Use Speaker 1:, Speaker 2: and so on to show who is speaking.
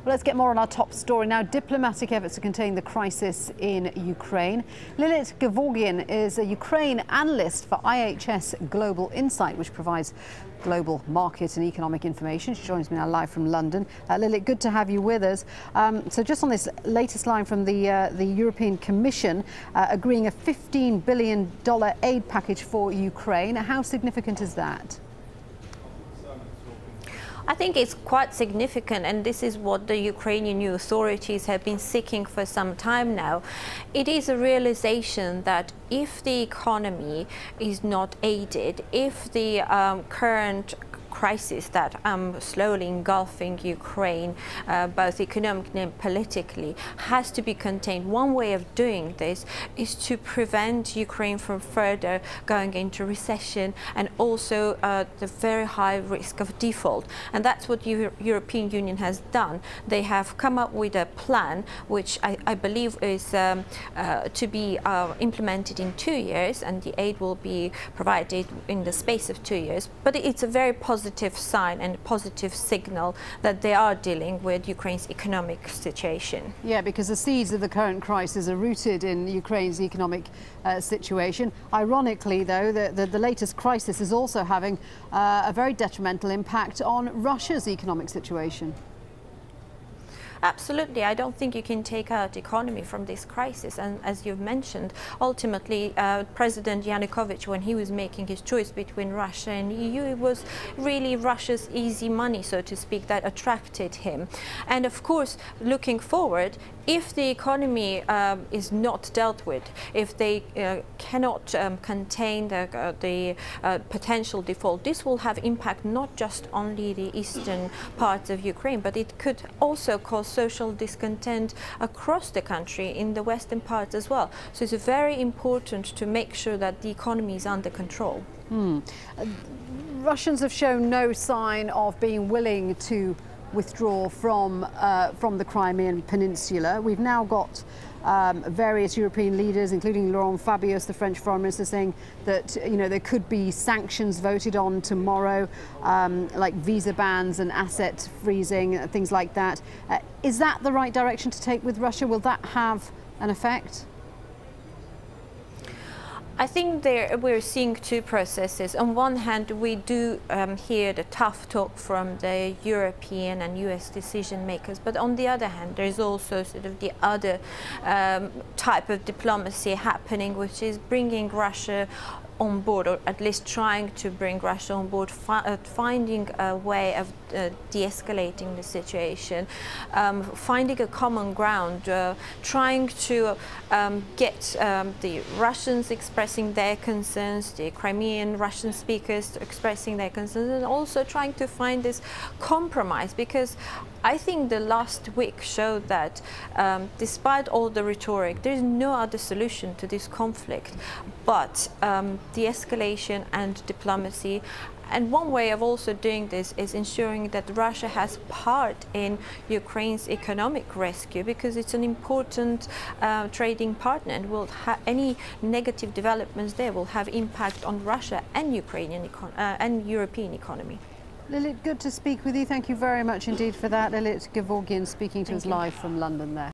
Speaker 1: Well, let's get more on our top story now. Diplomatic efforts to contain the crisis in Ukraine. Lilit Gevorgyan is a Ukraine analyst for IHS Global Insight, which provides global market and economic information. She joins me now live from London. Lilit, good to have you with us. So just on this latest line from the European Commission agreeing a $15 billion aid package for Ukraine, how significant is that?
Speaker 2: I think it's quite significant, and this is what the Ukrainian new authorities have been seeking for some time now. It is a realization that if the economy is not aided, if the current crisis that slowly engulfing Ukraine, both economically and politically, has to be contained. One way of doing this is to prevent Ukraine from further going into recession and also the very high risk of default. And that's what the European Union has done. They have come up with a plan which I believe is to be implemented in 2 years, and the aid will be provided in the space of 2 years. But it's a very positive sign and a positive signal that they are dealing with Ukraine's economic situation.
Speaker 1: Yeah, because the seeds of the current crisis are rooted in Ukraine's economic situation. Ironically, though, the latest crisis is also having a very detrimental impact on Russia's economic situation.
Speaker 2: Absolutely. I don't think you can take out economy from this crisis. And as you've mentioned, ultimately, President Yanukovych, when he was making his choice between Russia and EU, it was really Russia's easy money, so to speak, that attracted him. And of course, looking forward, if the economy is not dealt with, if they cannot contain the potential default, this will have impact not just only the eastern parts of Ukraine, but it could also cause social discontent across the country in the western parts as well. So it's very important to make sure that the economy is under control.
Speaker 1: Russians have shown no sign of being willing to withdraw from the Crimean Peninsula. We've now got various European leaders, including Laurent Fabius, the French Foreign Minister, saying that there could be sanctions voted on tomorrow, like visa bans and asset freezing, things like that. Is that the right direction to take with Russia? Will that have an effect?
Speaker 2: I think we're seeing two processes. On one hand, we do hear the tough talk from the European and US decision makers, but on the other hand, there is also sort of the other type of diplomacy happening, which is bringing Russia on board, or at least trying to bring Russia on board, finding a way of de-escalating the situation, finding a common ground, trying to get the Russians expressing their concerns, the Crimean Russian speakers expressing their concerns, and also trying to find this compromise, because I think the last week showed that despite all the rhetoric, there is no other solution to this conflict but de-escalation and diplomacy. And one way of also doing this is ensuring that Russia has part in Ukraine's economic rescue, because it's an important trading partner, and any negative developments there will have impact on Russia and Ukrainian and European economy.
Speaker 1: Lilit, good to speak with you. Thank you very much indeed for that. Lilit Gevorgyan speaking to us live from London there.